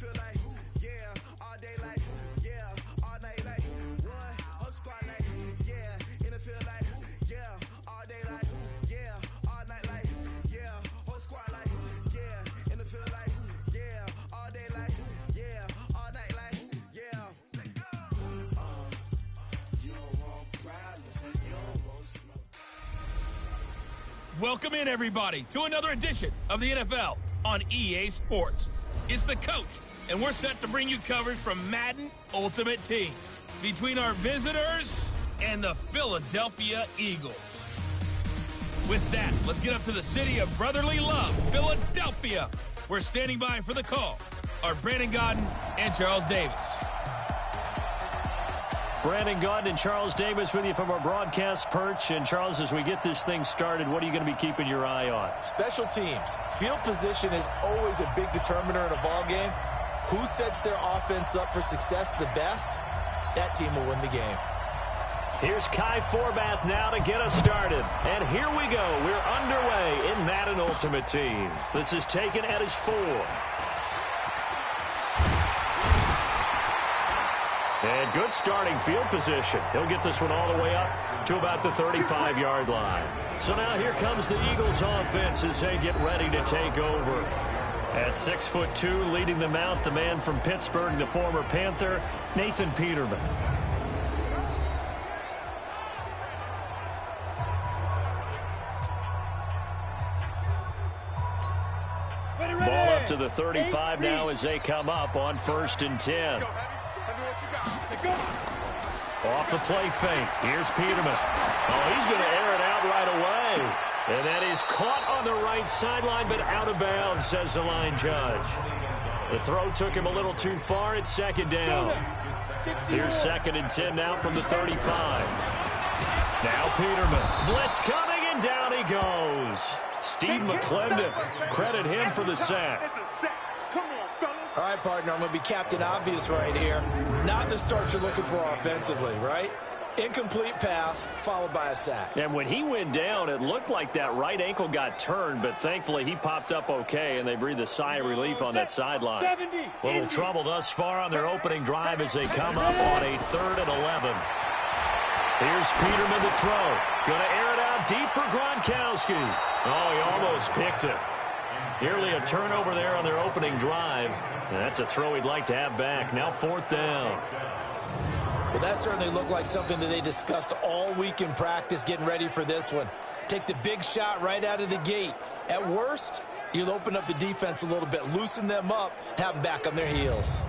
feel like, yeah, all day like, yeah, all night like, what? Whole squad like, yeah, in the field like, yeah, all day like, yeah, all night like, yeah, whole squad like, yeah, in the field like, yeah, all day like, yeah, all night like, yeah. You don't want problems, you don't want smoke. Welcome in, everybody, to another edition of the NFL on EA Sports. It's the coach, and we're set to bring you coverage from Madden Ultimate Team between our visitors and the Philadelphia Eagles. With that, let's get up to the city of brotherly love, Philadelphia. We're standing by for the call are Brandon Gaudin and Charles Davis. Brandon Gaudin and Charles Davis with you from our broadcast perch. And, Charles, as we get this thing started, what are you going to be keeping your eye on? Special teams. Field position is always a big determiner in a ball game. Who sets their offense up for success the best, that team will win the game. Here's Kai Forbath now to get us started. And here we go. We're underway in Madden Ultimate Team. This is taken at his 4. And good starting field position. He'll get this one all the way up to about the 35-yard line. So now here comes the Eagles offense as they get ready to take over. At 6'2", leading them out, the man from Pittsburgh, the former Panther, Nathan Peterman. Ball up to the 35 now as they come up on 1st and 10. Off the play fake. Here's Peterman. Oh, he's going to air it out right away. And that is caught on the right sideline, but out of bounds, says the line judge. The throw took him a little too far. It's 2nd down. Here's 2nd and 10 now from the 35. Now Peterman. Blitz coming, and down he goes. Steve McClendon. Credit him for the sack. All right, partner, I'm going to be Captain Obvious right here. Not the start you're looking for offensively, right? Incomplete pass, followed by a sack. And when he went down, it looked like that right ankle got turned, but thankfully he popped up okay, and they breathed a sigh of relief on that sideline. Little trouble thus far on their opening drive as they come up on a 3rd and 11. Here's Peterman to throw. Going to air it out deep for Gronkowski. Oh, he almost picked it. Nearly a turnover there on their opening drive. And that's a throw he'd like to have back. Now 4th down. Well, that certainly looked like something that they discussed all week in practice getting ready for this one. Take the big shot right out of the gate. At worst, you'll open up the defense a little bit, loosen them up, have them back on their heels.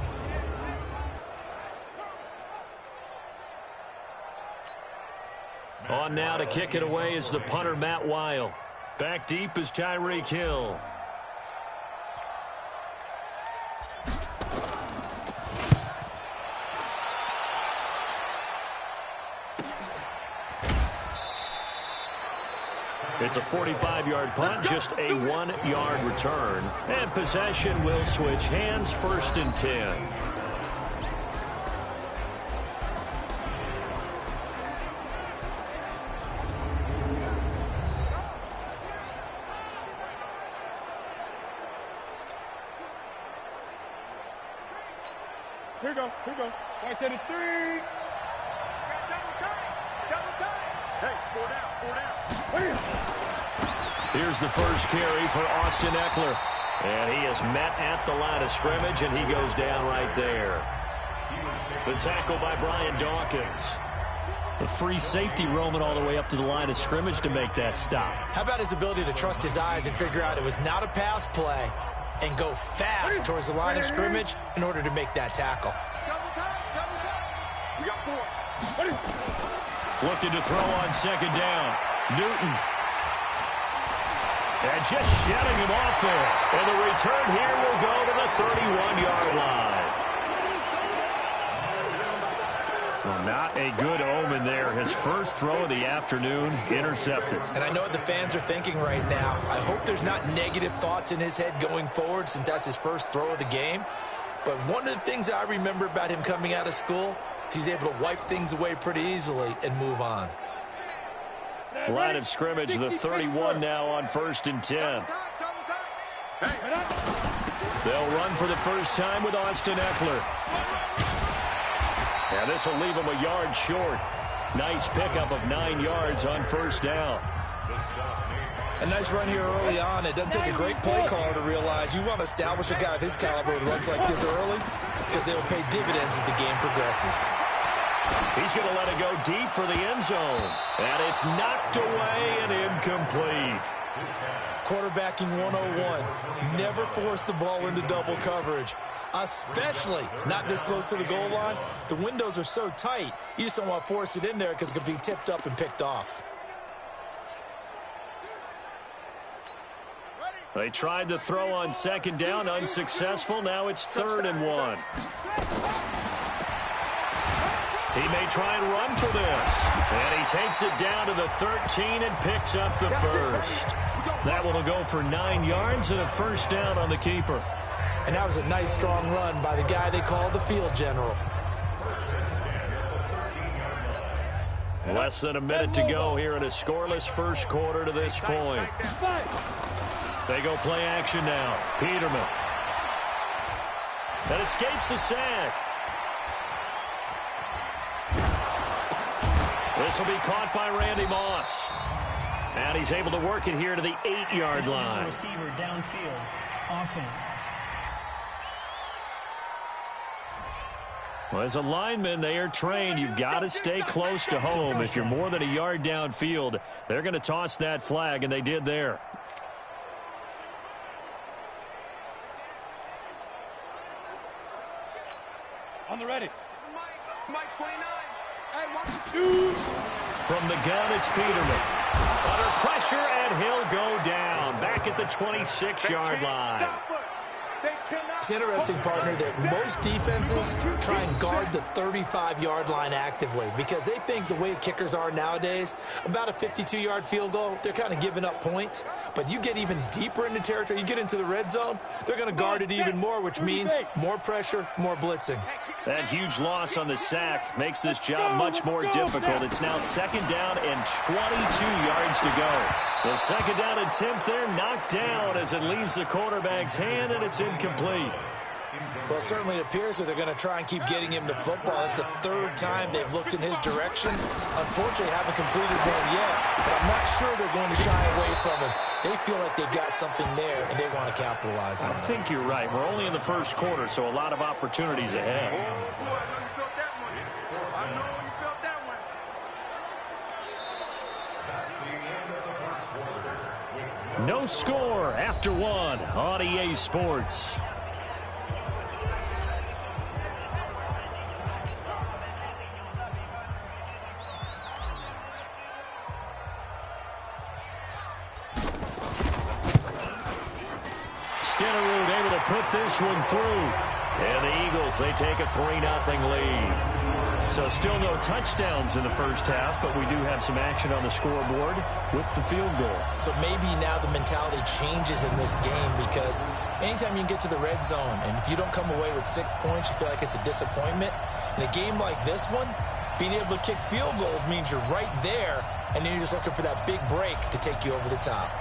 On now to kick it away is the punter, Matt Weil. Back deep is Tyreek Hill. It's a 45-yard punt, just a 1-yard return. And possession will switch hands, 1st and 10. Here we go. Right to the 3. Double time. Hey, 4 down. Here's the first carry for Austin Eckler. And he is met at the line of scrimmage, and he goes down right there. The tackle by Brian Dawkins. A free safety roaming all the way up to the line of scrimmage to make that stop. How about his ability to trust his eyes and figure out it was not a pass play and go fast towards the line of scrimmage in order to make that tackle. We got 4. Looking to throw on 2nd down. Newton. And just shedding him off there. And the return here will go to the 31-yard line. Well, not a good omen there. His first throw of the afternoon intercepted. And I know what the fans are thinking right now. I hope there's not negative thoughts in his head going forward since that's his first throw of the game. But one of the things I remember about him coming out of school is he's able to wipe things away pretty easily and move on. Line of scrimmage, the 31 now on 1st and 10. They'll run for the first time with Austin Eckler. And this will leave him a yard short. Nice pickup of 9 yards on first down. A nice run here early on. It doesn't take a great play caller to realize you want to establish a guy of his caliber with runs like this early because they will pay dividends as the game progresses. He's going to let it go deep for the end zone. And it's knocked away and incomplete. Quarterbacking 101. Never force the ball into double coverage, especially not this close to the goal line. The windows are so tight, you just don't want to force it in there because it could be tipped up and picked off. They tried to throw on second down, unsuccessful. Now it's 3rd and 1. He may try and run for this. And he takes it down to the 13 and picks up the first. That one will go for 9 yards and a first down on the keeper. And that was a nice, strong run by the guy they call the field general. Less than a minute to go here in a scoreless first quarter to this point. They go play action now. Peterman. That escapes the sack. This will be caught by Randy Moss. And he's able to work it here to the 8-yard line. Receiver downfield. Offense. Well, as a lineman, they are trained. You've got to stay close to home. If you're more than a yard downfield, they're going to toss that flag, and they did there. On the ready. Mike 29. From the gun, it's Peterman. Under pressure, and he'll go down. Back at the 26-yard line. It's interesting, partner, that most defenses try and guard the 35-yard line actively because they think the way kickers are nowadays, about a 52-yard field goal, they're kind of giving up points. But you get even deeper into territory, you get into the red zone, they're going to guard it even more, which means more pressure, more blitzing. That huge loss on the sack makes this job much more difficult. It's now 2nd down and 22 yards to go. The 2nd down attempt there knocked down as it leaves the quarterback's hand, and it's incomplete. Well, it certainly appears that they're going to try and keep getting him the football. It's the 3rd time they've looked in his direction. Unfortunately, haven't completed one yet, but I'm not sure they're going to shy away from him. They feel like they've got something there, and they want to capitalize on it. I think you're right. We're only in the first quarter, so a lot of opportunities ahead. Oh, boy, I know you felt that one. I know you felt that one. No score after 1 on EA Sports. Able to put this one through. And the Eagles, they take a 3-0 lead. So still no touchdowns in the first half, but we do have some action on the scoreboard with the field goal. So maybe now the mentality changes in this game because anytime you can get to the red zone, and if you don't come away with 6 points, you feel like it's a disappointment. In a game like this one, being able to kick field goals means you're right there, and then you're just looking for that big break to take you over the top.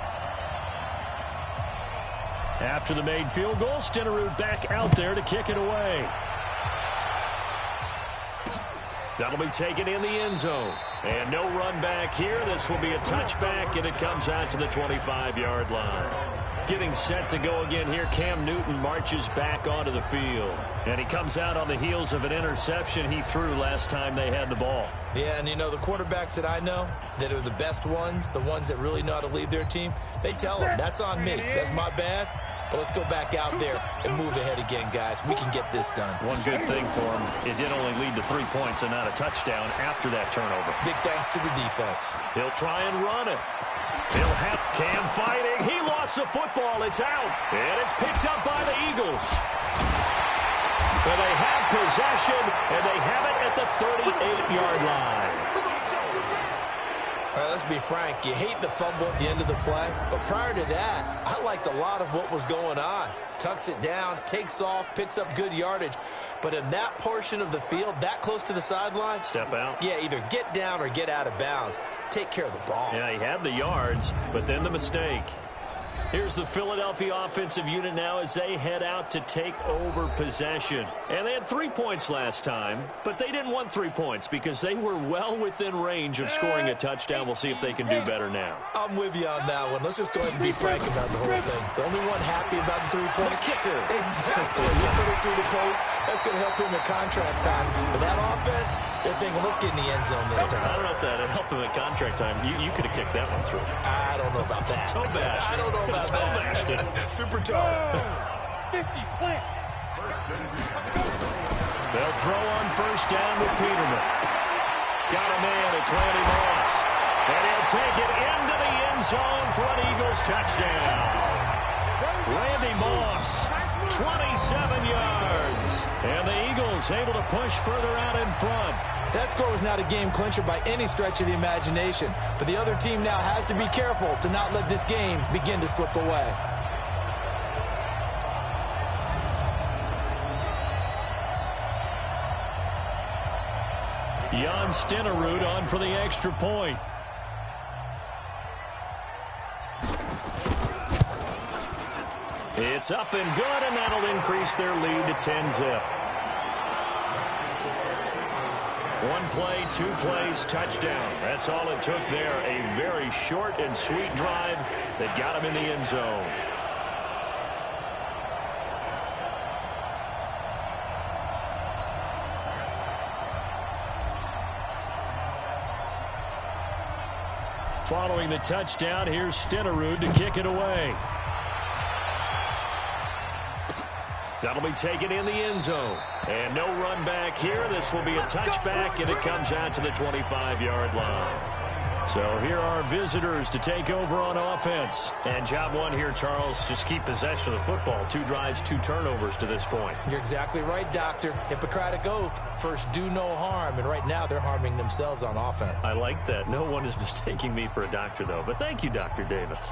After the made field goal, Stenerud back out there to kick it away. That'll be taken in the end zone. And no run back here. This will be a touchback, and it comes out to the 25-yard line. Getting set to go again here, Cam Newton marches back onto the field. And he comes out on the heels of an interception he threw last time they had the ball. Yeah, and you know, the quarterbacks that I know that are the best ones, the ones that really know how to lead their team, they tell them, that's on me. That's my bad. But let's go back out there and move ahead again, guys. We can get this done. One good thing for him, it did only lead to 3 points and not a touchdown after that turnover. Big thanks to the defense. He'll try and run it. He'll have Cam fighting. He lost the football. It's out. And it's picked up by the Eagles. But they have possession, and they have it at the 38-yard line. All right, let's be frank. You hate the fumble at the end of the play, but prior to that, I liked a lot of what was going on. Tucks it down, takes off, picks up good yardage. But in that portion of the field, that close to the sideline, step out. Yeah, either get down or get out of bounds. Take care of the ball. Yeah, he had the yards, but then the mistake. Here's the Philadelphia offensive unit now as they head out to take over possession. And they had 3 points last time, but they didn't want 3 points because they were well within range of scoring a touchdown. We'll see if they can do better now. I'm with you on that one. Let's just go ahead and be frank about the whole thing. The only one happy about the 3-point kicker. Exactly. He put it through the post. That's going to help him in contract time. But that offense, they're thinking, let's get in the end zone this time. I don't know if that helped him in contract time. You could have kicked that one through. I don't know about that. Toe bash. I don't know about that. Super toe. 50, plant. They'll throw on first down with Peterman. Got a man. It's Randy Moss. And he'll take it into the end zone for an Eagles touchdown. Randy Moss, 27 yards. And the Eagles able to push further out in front. That score was not a game clincher by any stretch of the imagination. But the other team now has to be careful to not let this game begin to slip away. Jan Stenerud on for the extra point. It's up and good, and that'll increase their lead to 10-zip. 1 play, 2 plays, touchdown. That's all it took there. A very short and sweet drive that got him in the end zone. Following the touchdown, here's Stenerud to kick it away. That'll be taken in the end zone. And no run back here. This will be a touchback, and it comes out to the 25-yard line. So here are visitors to take over on offense. And job one here, Charles, just keep possession of the football. 2 drives, 2 turnovers to this point. You're exactly right, Doctor. Hippocratic oath. First, do no harm. And right now, they're harming themselves on offense. I like that. No one is mistaking me for a doctor, though. But thank you, Dr. Davis.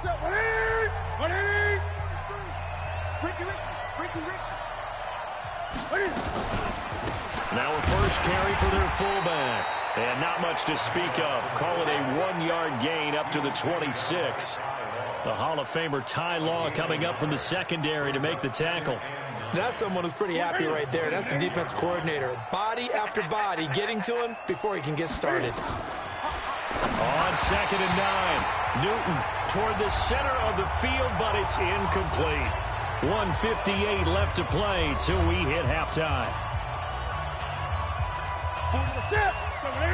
Now a first carry for their fullback. And not much to speak of. Call it a 1-yard gain up to the 26. The Hall of Famer Ty Law coming up from the secondary to make the tackle. That's someone who's pretty happy right there. That's the defense coordinator. Body after body getting to him before he can get started. On 2nd and 9. Newton toward the center of the field, but it's incomplete. 1:58 left to play till we hit halftime.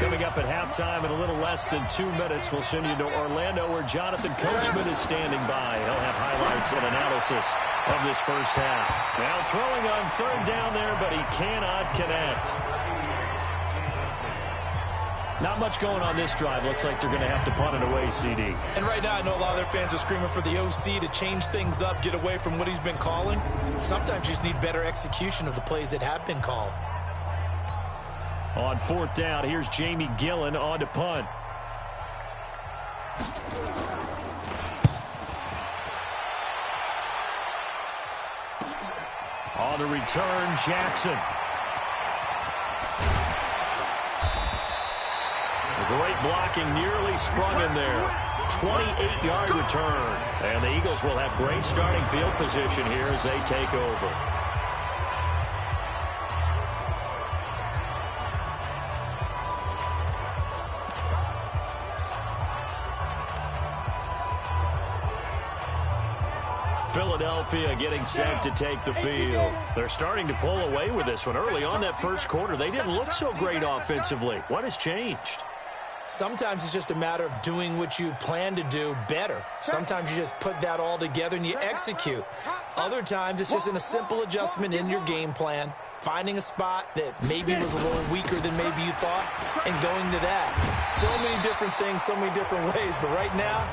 Coming up at halftime in a little less than 2 minutes, we'll send you to Orlando where Jonathan Coachman is standing by. He'll have highlights and analysis of this first half. Now throwing on 3rd down there, but he cannot connect. Not much going on this drive. Looks like they're going to have to punt it away, CD. And right now, I know a lot of their fans are screaming for the OC to change things up, get away from what he's been calling. Sometimes you just need better execution of the plays that have been called. On 4th down, here's Jamie Gillen on to punt. On the return, Jackson. Great blocking, nearly sprung in there. 28-yard return. And the Eagles will have great starting field position here as they take over. Philadelphia getting set to take the field. They're starting to pull away with this one. Early on that first quarter, they didn't look so great offensively. What has changed? Sometimes it's just a matter of doing what you plan to do better. Sometimes you just put that all together and you execute. Other times it's just in a simple adjustment in your game plan, finding a spot that maybe was a little weaker than maybe you thought, and going to that. So many different things, so many different ways, but right now,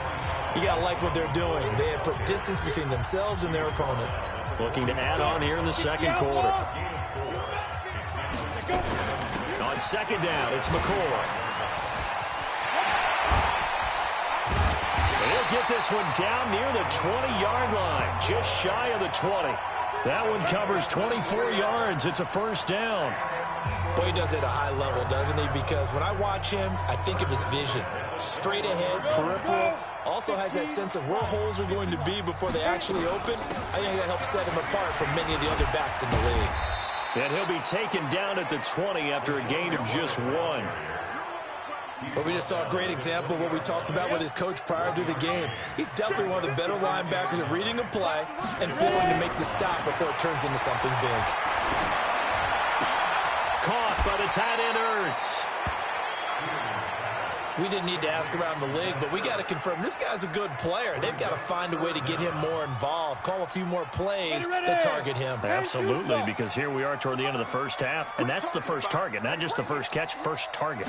you got to like what they're doing. They have put distance between themselves and their opponent. Looking to add on here in the second quarter. On 2nd down, it's McCoy. He'll get this one down near the 20-yard line, just shy of the 20. That one covers 24 yards. It's a first down. Boy, he does it at a high level, doesn't he? Because when I watch him, I think of his vision. straight ahead, peripheral. Also has that sense of where holes are going to be before they actually open. I think that helps set him apart from many of the other backs in the league. And he'll be taken down at the 20 after a gain of just 1. But we just saw a great example of what we talked about with his coach prior to the game. He's definitely one of the better linebackers at reading a play and flowing to make the stop before it turns into something big. Caught by the tight end, Ertz. We didn't need to ask around the league, but we got to confirm this guy's a good player. They've got to find a way to get him more involved, call a few more plays that target him. Absolutely, because here we are toward the end of the first half, and that's the first target, not just the first catch, first target.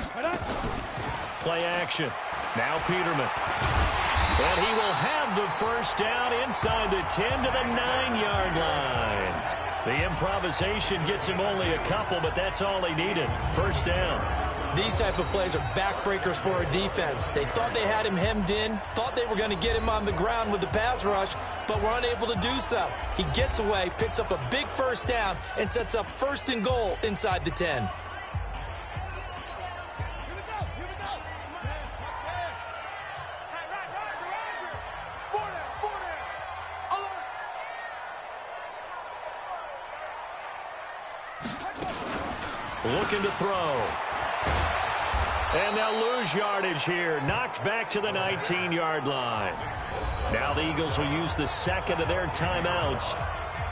Play action. Now Peterman. And he will have the first down inside the 10 to the 9-yard line. The improvisation gets him only a couple, but that's all he needed. First down. These type of plays are backbreakers for a defense. They thought they had him hemmed in, thought they were going to get him on the ground with the pass rush, but were unable to do so. He gets away, picks up a big first down, and sets up 1st and goal inside the 10. Looking to throw. And they'll lose yardage here. Knocked back to the 19-yard line. Now the Eagles will use the second of their timeouts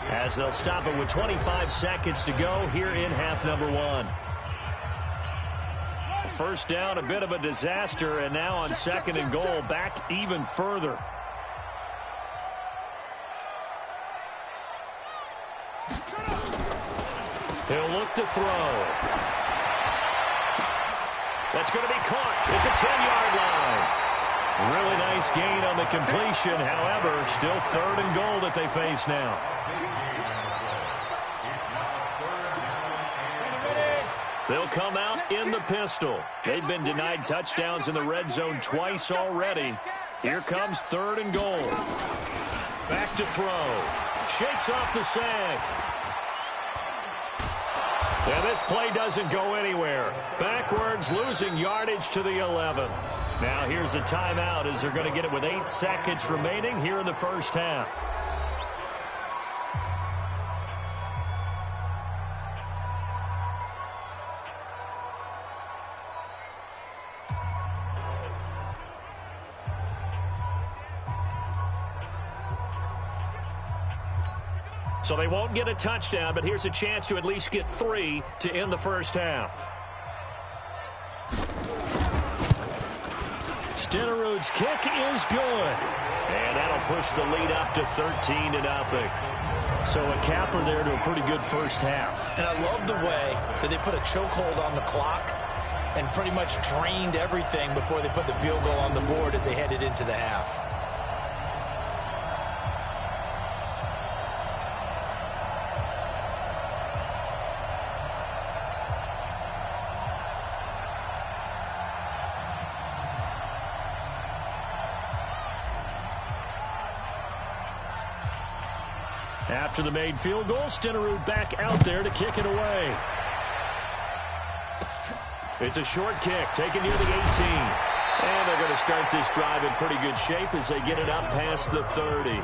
as they'll stop it with 25 seconds to go here in half number 1. First down, a bit of a disaster, and now on 2nd and goal, back even further. He'll look to throw. That's going to be caught at the 10-yard line. Really nice gain on the completion. However, still 3rd and goal that they face now. They'll come out in the pistol. They've been denied touchdowns in the red zone twice already. Here comes 3rd and goal. Back to throw. Shakes off the sag. And this play doesn't go anywhere. Backwards, losing yardage to the 11. Now here's a timeout as they're going to get it with 8 seconds remaining here in the first half. So they won't get a touchdown, but here's a chance to at least get 3 to end the first half. Stenerud's kick is good. And that'll push the lead up to 13-0. So a capper there to a pretty good first half. And I love the way that they put a chokehold on the clock and pretty much drained everything before they put the field goal on the board as they headed into the half. After the made field goal, Stenerud back out there to kick it away. It's a short kick, taken near the 18. And they're going to start this drive in pretty good shape as they get it up past the 30.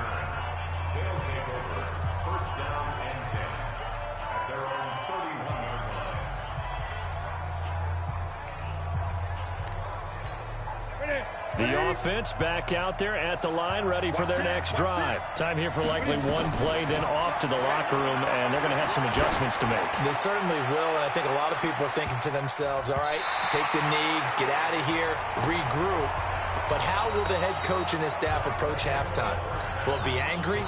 The offense back out there at the line, ready for their next drive. Time here for likely one play, then off to the locker room, and they're going to have some adjustments to make. They certainly will, and I think a lot of people are thinking to themselves, all right, take the knee, get out of here, regroup. But how will the head coach and his staff approach halftime? Will it be angry?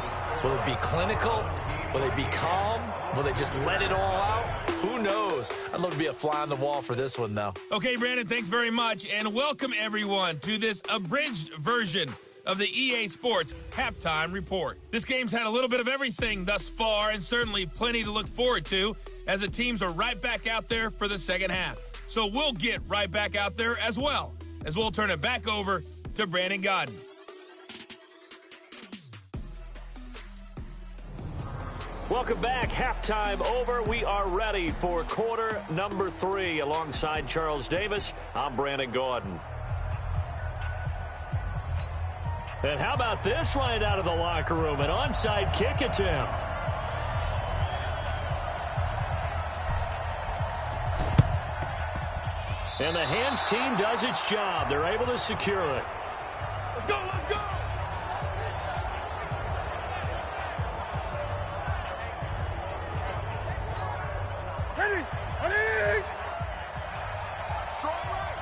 Will it be clinical? Will they be calm? Will they just let it all out? Who knows? I'd love to be a fly on the wall for this one, though. Okay, Brandon, thanks very much. And welcome, everyone, to this abridged version of the EA Sports Halftime Report. This game's had a little bit of everything thus far and certainly plenty to look forward to as the teams are right back out there for the second half. So we'll get right back out there as well as we'll turn it back over to Brandon Godden. Welcome back. Halftime over. We are ready for quarter number 3. Alongside Charles Davis, I'm Brandon Gaudin. And how about this right out of the locker room? An onside kick attempt. And the hands team does its job. They're able to secure it. Let's go, let's go! Ready, ready! Strong right.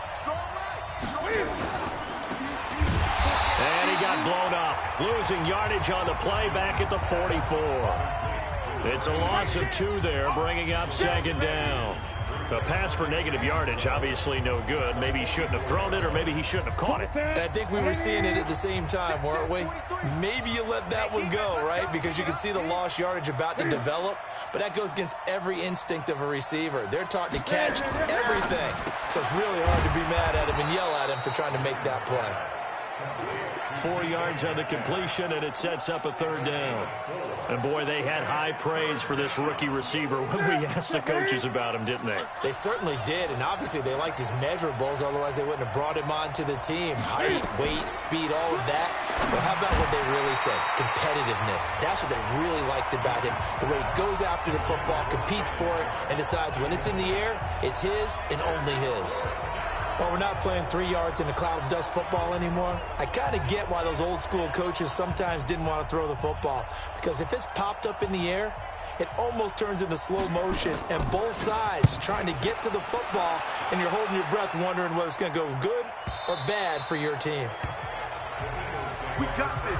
And he got blown up. Losing yardage on the play back at the 44. It's a loss of 2 there, bringing up second down. The pass for negative yardage, obviously no good. Maybe he shouldn't have thrown it, or maybe he shouldn't have caught it. And I think we were seeing it at the same time, weren't we? Maybe you let that one go, right? Because you can see the lost yardage about to develop, but that goes against every instinct of a receiver. They're taught to catch everything. So it's really hard to be mad at him and yell at him for trying to make that play. 4 yards on the completion, and it sets up a third down. And, boy, they had high praise for this rookie receiver when we asked the coaches about him, didn't they? They certainly did, and obviously they liked his measurables. Otherwise, they wouldn't have brought him onto the team. Height, weight, speed, all of that. But how about what they really said? Competitiveness. That's what they really liked about him. The way he goes after the football, competes for it, and decides when it's in the air, it's his and only his. Well, we're not playing 3 yards in a cloud of dust football anymore. I kind of get why those old school coaches sometimes didn't want to throw the football. Because if it's popped up in the air, it almost turns into slow motion. And both sides trying to get to the football, and you're holding your breath wondering whether it's going to go good or bad for your team. We got this.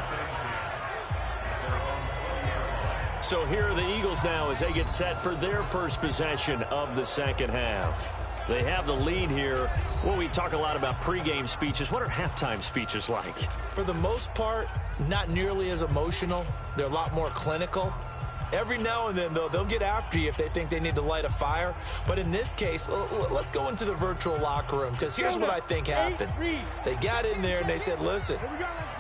So here are the Eagles now as they get set for their first possession of the second half. They have the lead here. Well, we talk a lot about pregame speeches. What are halftime speeches like? For the most part, not nearly as emotional. They're a lot more clinical. Every now and then, though, they'll get after you if they think they need to light a fire. But in this case, let's go into the virtual locker room, because here's what I think happened. They got in there and they said, listen,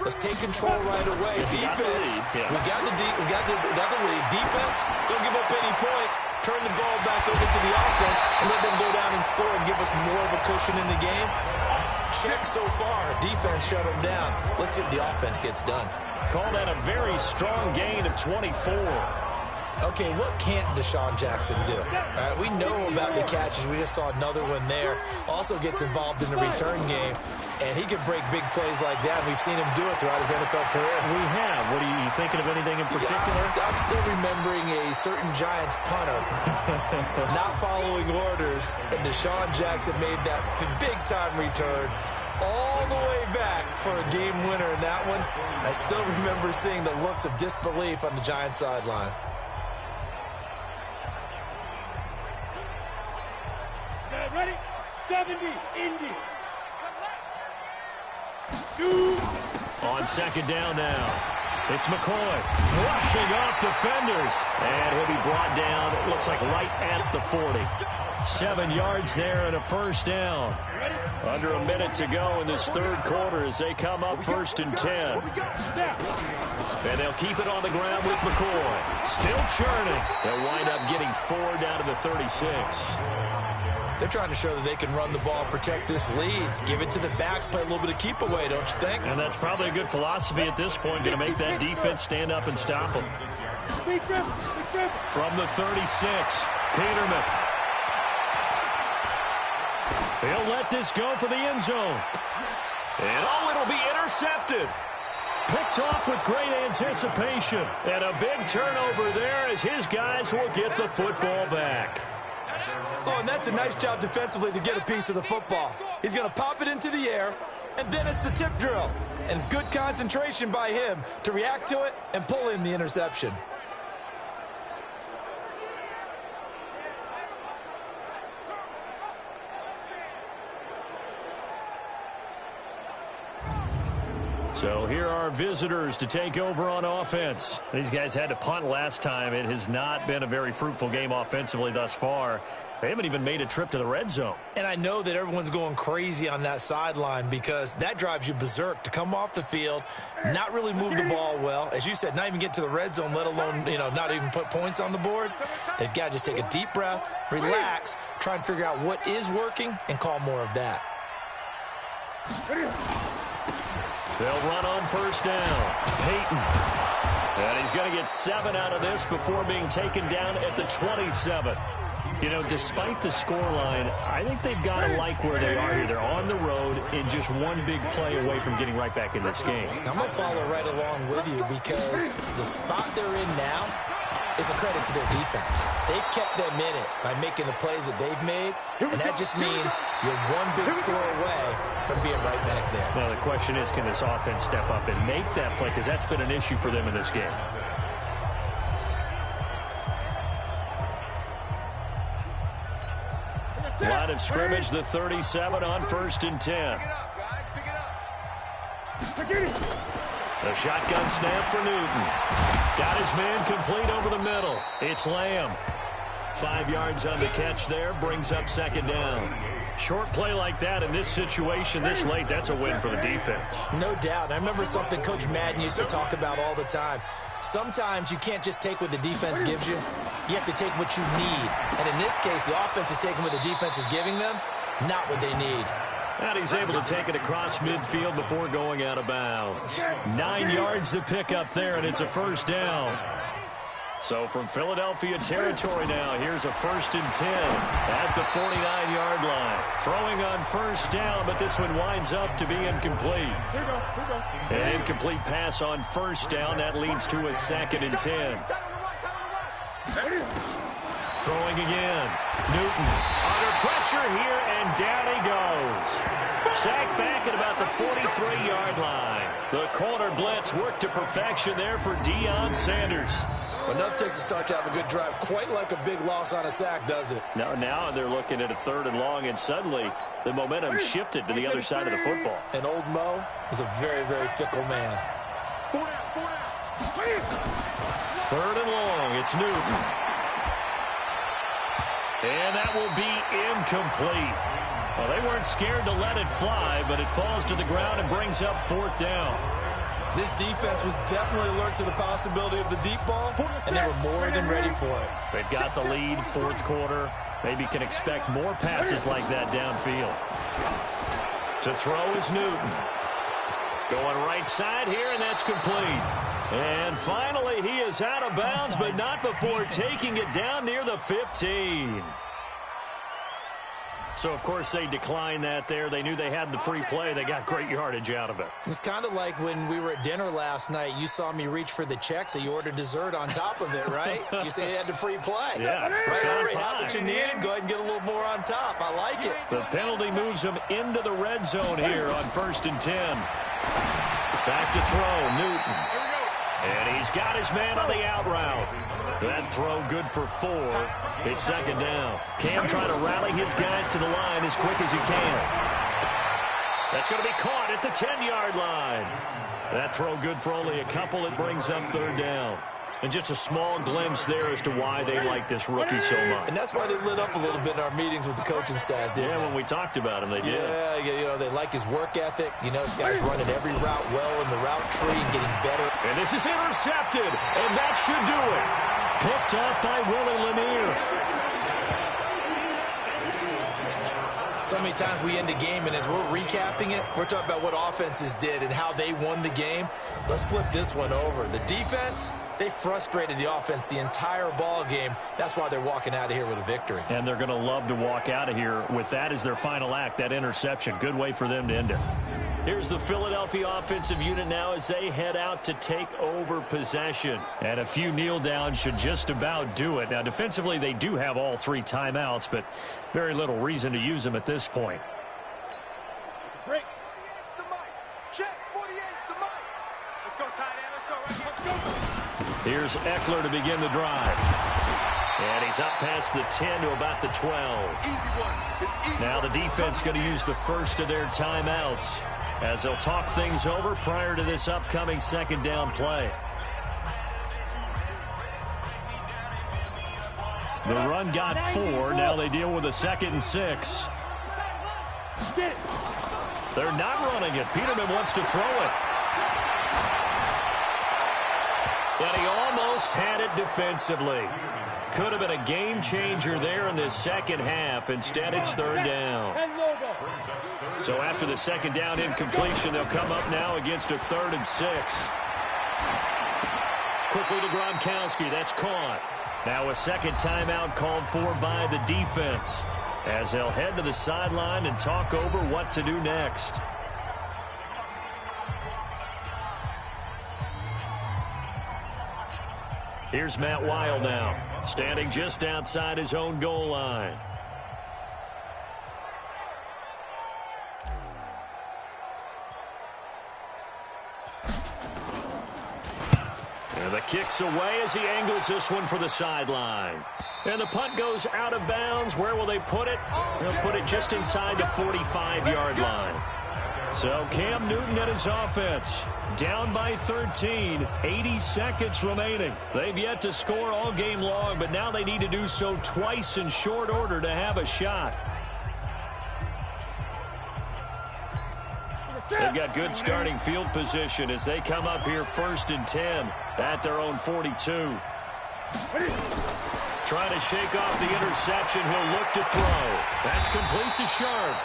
let's take control right away. Defense, we got the lead. Defense, don't give up any points. Turn the ball back over to the offense and let them go down and score and give us more of a cushion in the game. Check so far. Defense shut them down. Let's see what the offense gets done. Called that a very strong gain of 24. Okay, what can't Deshaun Jackson do? All right, we know about the catches. We just saw another one there. Also gets involved in the return game, and he can break big plays like that. We've seen him do it throughout his NFL career. We have. What are you thinking of anything in particular? Yeah, I'm still remembering a certain Giants punter not following orders, and Deshaun Jackson made that big-time return all the way back for a game winner in that one. I still remember seeing the looks of disbelief on the Giants sideline. Ready? 70, Indy. 2. On second down now. It's McCoy rushing off defenders. And he'll be brought down, it looks like right at the 40. 7 yards there and a first down. Under a minute to go in this third quarter as they come up 1st and 10. And they'll keep it on the ground with McCoy. Still churning. They'll wind up getting 4 down to the 36. They're trying to show that they can run the ball, protect this lead. Give it to the backs, play a little bit of keep away, don't you think? And that's probably a good philosophy at this point, going to make that defense stand up and stop them. From the 36, Peterman. He'll let this go for the end zone. And it'll be intercepted. Picked off with great anticipation. And a big turnover there as his guys will get the football back. Oh, and that's a nice job defensively to get a piece of the football. He's going to pop it into the air, and then it's the tip drill. And good concentration by him to react to it and pull in the interception. So here are visitors to take over on offense. These guys had to punt last time. It has not been a very fruitful game offensively thus far. They haven't even made a trip to the red zone. And I know that everyone's going crazy on that sideline because that drives you berserk to come off the field, not really move the ball well. As you said, not even get to the red zone, let alone, not even put points on the board. They've got to just take a deep breath, relax, try and figure out what is working and call more of that. They'll run on first down. Peyton. And he's going to get 7 out of this before being taken down at the 27. You know, despite the scoreline, I think they've got to like where they are here. They're on the road and just one big play away from getting right back in this game. I'm going to follow right along with you because the spot they're in now is a credit to their defense. They've kept them in it by making the plays that they've made, and that just means you're one big score away from being right back there. Now, the question is, can this offense step up and make that play? Because that's been an issue for them in this game. Line of scrimmage, the 37 on 1st and 10. The shotgun snap for Newton. Got his man complete over the middle. It's Lamb. 5 yards on the catch there, brings up 2nd down. Short play like that in this situation this late, that's a win for the defense. No doubt. And I remember something Coach Madden used to talk about all the time. Sometimes you can't just take what the defense gives you. You have to take what you need. And in this case, the offense is taking what the defense is giving them, not what they need. And he's able to take it across midfield before going out of bounds. 9 yards to pick up there, and it's a 1st down. So from Philadelphia territory now, here's a 1st and 10 at the 49-yard line. Throwing on 1st down, but this one winds up to be incomplete. An incomplete pass on 1st down. That leads to a 2nd and 10. Throwing again. Newton under pressure here, and down he goes. Sacked back at about the 43-yard line. The corner blitz worked to perfection there for Deion Sanders. Enough takes to start to have a good drive. Quite like a big loss on a sack, does it? Now they're looking at a 3rd and long, and suddenly the momentum shifted to the other side of the football. And old Mo is a very, very fickle man. 3rd and long, it's Newton. And that will be incomplete. Well, they weren't scared to let it fly, but it falls to the ground and brings up 4th down. This defense was definitely alert to the possibility of the deep ball, and they were more than ready for it. They've got the lead, 4th quarter. Maybe can expect more passes like that downfield. To throw is Newton. Going right side here, and that's complete. And finally, he is out of bounds, but not before taking it down near the 15. So, of course, they declined that there. They knew they had the free play. They got great yardage out of it. It's kind of like when we were at dinner last night. You saw me reach for the check, so you ordered dessert on top of it, right? You say you had the free play. Yeah. Right, you already had what you needed. Go ahead and get a little more on top. I like it. The penalty moves them into the red zone here on 1st and 10. Back to throw, Newton. And he's got his man on the out route. That throw good for 4. It's 2nd down. Cam trying to rally his guys to the line as quick as he can. That's going to be caught at the 10-yard line. That throw good for only a couple. It brings up 3rd down. And just a small glimpse there as to why they like this rookie so much. And that's why they lit up a little bit in our meetings with the coaching staff, didn't they? When we talked about him, they did. Yeah, you know, they like his work ethic. You know, this guy's running every route well in the route tree and getting better. And this is intercepted, and that should do it. Picked off by Willie Lanier. So many times we end a game, and as we're recapping it, we're talking about what offenses did and how they won the game. Let's flip this one over. The defense, they frustrated the offense the entire ball game. That's why they're walking out of here with a victory. And they're going to love to walk out of here with that as their final act, that interception. Good way for them to end it. Here's the Philadelphia offensive unit now as they head out to take over possession. And a few kneel downs should just about do it. Now, defensively, they do have all 3 timeouts, but very little reason to use them at this point. Break. The mic. Check. 48. The mic. Let's go, tight end. Let's go. Here's Eckler to begin the drive. And he's up past the 10 to about the 12. Now the defense going to use the first of their timeouts as they'll talk things over prior to this upcoming 2nd down play. The run got 4. Now they deal with a 2nd and 6. They're not running it. Peterman wants to throw it. And he almost had it defensively. Could have been a game changer there in this second half. Instead, it's 3rd down. So after the second down incompletion, they'll come up now against a 3rd and 6. Quickly to Gronkowski. That's caught. Now a second timeout called for by the defense as they'll head to the sideline and talk over what to do next. Here's Matt Weil now, standing just outside his own goal line. And the kick's away as he angles this one for the sideline. And the punt goes out of bounds. Where will they put it? They'll put it just inside the 45-yard line. So Cam Newton and his offense down by 13, 80 seconds remaining. They've yet to score all game long, but now they need to do so twice in short order to have a shot. They've got good starting field position as they come up here 1st and 10 at their own 42. Trying to shake off the interception. He'll look to throw. That's complete to Sharp.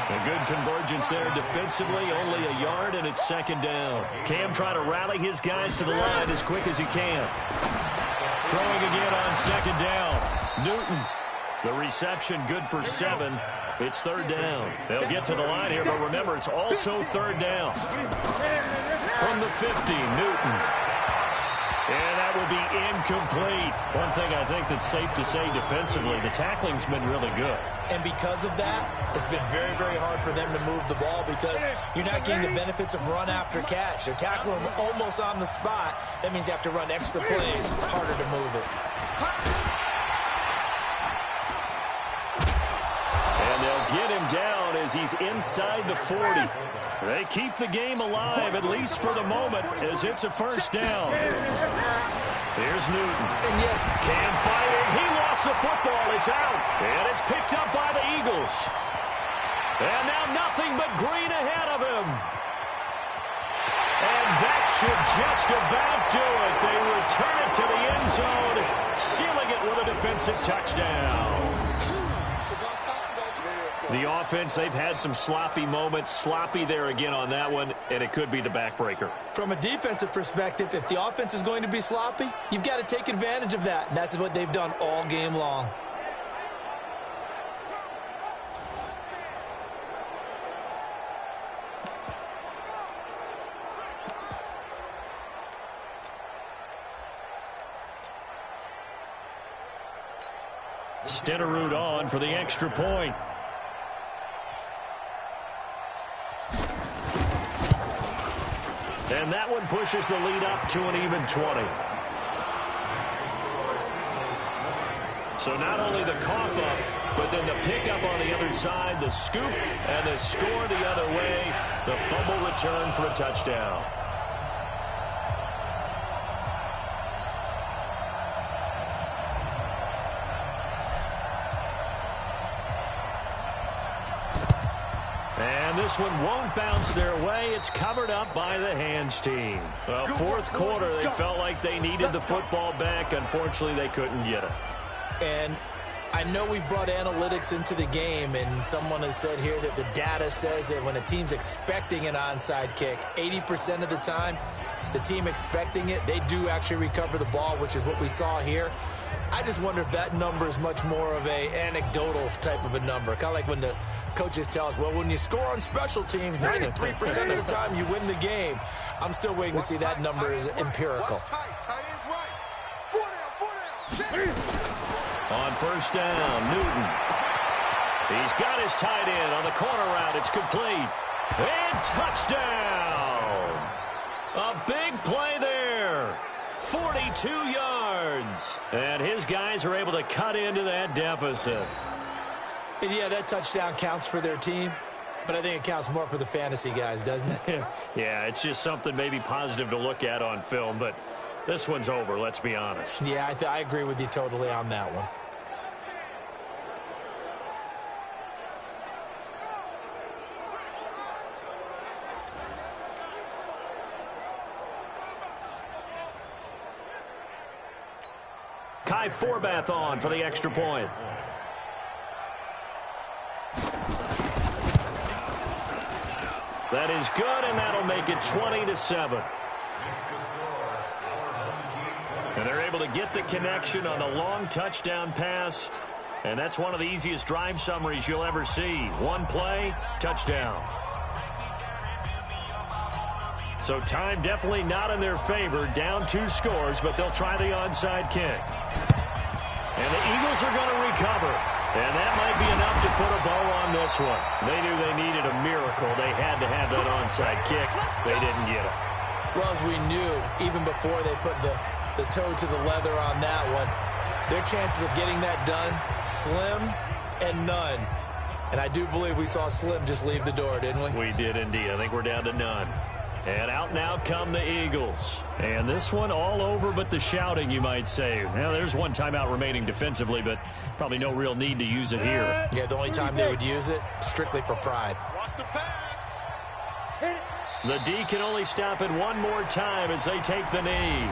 A good convergence there defensively, only a yard, and it's 2nd down. Cam trying to rally his guys to the line as quick as he can. Throwing again on 2nd down. Newton, the reception good for 7. It's 3rd down. They'll get to the line here, but remember, it's also 3rd down. From the 50, Newton. And that will be incomplete. One thing I think that's safe to say defensively, the tackling's been really good. And because of that, it's been very, very hard for them to move the ball because you're not getting the benefits of run after catch. They're tackling them almost on the spot. That means you have to run extra plays, harder to move it. And they'll get him down as he's inside the 40. They keep the game alive, at least for the moment, as it's a 1st down. Here's Newton. And yes, Cam fighting. He lost the football. It's out. And it's picked up by the Eagles. And now nothing but green ahead of him. And that should just about do it. They return it to the end zone, sealing it with a defensive touchdown. The offense, they've had some sloppy moments. Sloppy there again on that one, and it could be the backbreaker. From a defensive perspective, if the offense is going to be sloppy, you've got to take advantage of that. And that's what they've done all game long. Stenerud on for the extra point. And that one pushes the lead up to an even 20. So not only the cough up, but then the pickup on the other side, the scoop, and the score the other way. The fumble return for a touchdown. This one won't bounce their way. It's covered up by the hands team. Well, 4th quarter, they felt like they needed the football back. Unfortunately, they couldn't get it. And I know we brought analytics into the game, and someone has said here that the data says that when a team's expecting an onside kick, 80% of the time, the team expecting it, they do actually recover the ball, which is what we saw here. I just wonder if that number is much more of a anecdotal type of a number. Kind of like when the coaches tell us, well, when you score on special teams, 93% of the time you win the game. I'm still waiting to see that number is empirical. On 1st down, Newton. He's got his tight end on the corner route. It's complete. And touchdown! A big play there. 42 yards. And his guys are able to cut into that deficit. And yeah, that touchdown counts for their team, but I think it counts more for the fantasy guys, doesn't it? Yeah, it's just something maybe positive to look at on film, but this one's over, let's be honest. Yeah, I agree with you totally on that one. Kai Forbath on for the extra point. That is good, and that'll make it 20-7. And they're able to get the connection on the long touchdown pass. And that's one of the easiest drive summaries you'll ever see. One play, touchdown. So time definitely not in their favor. Down 2 scores, but they'll try the onside kick. And the Eagles are going to recover. And that might be enough to put a bow on this one. They knew they needed a miracle. They had to have that onside kick. They didn't get it. Well, as we knew, even before they put the toe to the leather on that one, their chances of getting that done, slim and none. And I do believe we saw Slim just leave the door, didn't we? We did indeed. I think we're down to none. And out now come the Eagles. And this one all over but the shouting, you might say. Now, there's one timeout remaining defensively, but probably no real need to use it here. Yeah, the only time they would use it, strictly for pride. Watch the pass. The D can only stop it one more time as they take the knee.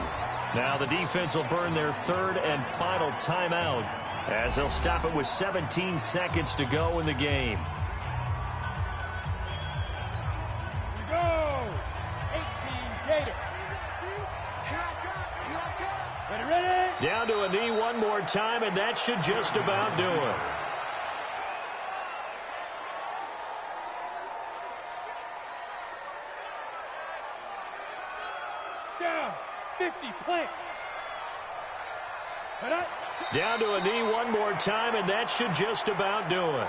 Now the defense will burn their 3rd and final timeout as they'll stop it with 17 seconds to go in the game. Go! 18 Gator. Ready? Down to a knee one more time, and that should just about do it. Down. 50, plant. Down to a knee one more time, and that should just about do it.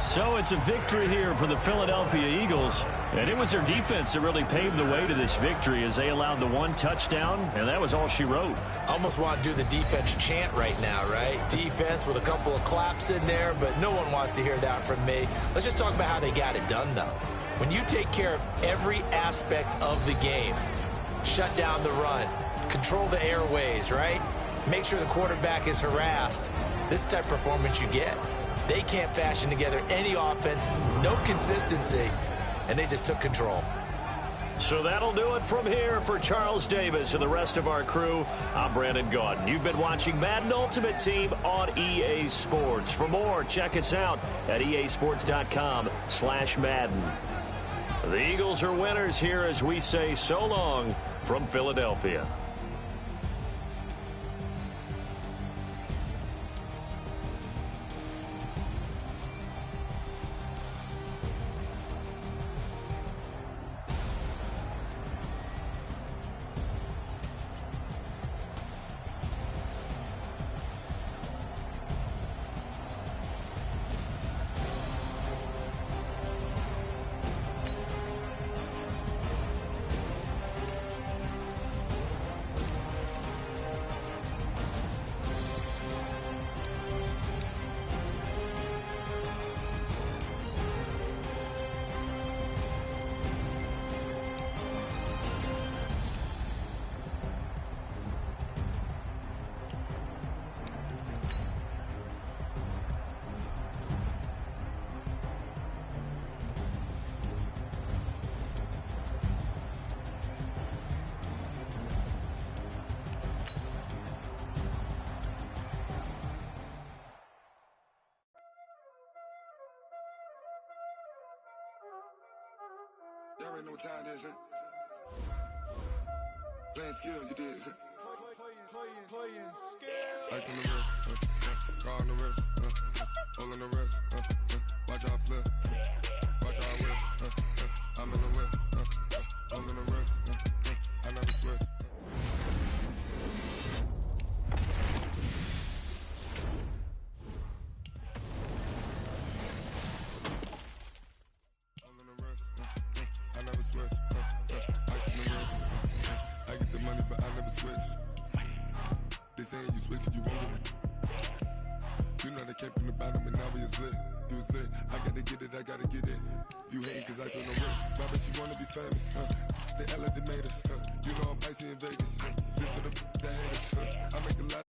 So it's a victory here for the Philadelphia Eagles, and it was their defense that really paved the way to this victory as they allowed the 1 touchdown, and that was all she wrote. Almost want to do the defense chant right now, right? Defense with a couple of claps in there, but no one wants to hear that from me. Let's just talk about how they got it done, though. When you take care of every aspect of the game, shut down the run, control the airways, right? Make sure the quarterback is harassed. This type of performance you get. They can't fashion together any offense, no consistency, and they just took control. So that'll do it from here for Charles Davis and the rest of our crew. I'm Brandon Gaudin. You've been watching Madden Ultimate Team on EA Sports. For more, check us out at easports.com/Madden. The Eagles are winners here as we say so long from Philadelphia. Y'all already know what time it is, huh? Playing skills, you did. Playing skills. Ice on the wrist, car on the wrist, all on the wrist, watch out flip, watch out whip, I'm in the whip, all on the wrist, I never switch. They saying you switch it, you won't get it. You know they came from the bottom and now we is lit. You was lit, I gotta get it, I gotta get it. You hating cause ice on the wrist. Why bet you wanna be famous, They L like they made us, You know I'm icy in Vegas, This for the haters, I make a lot.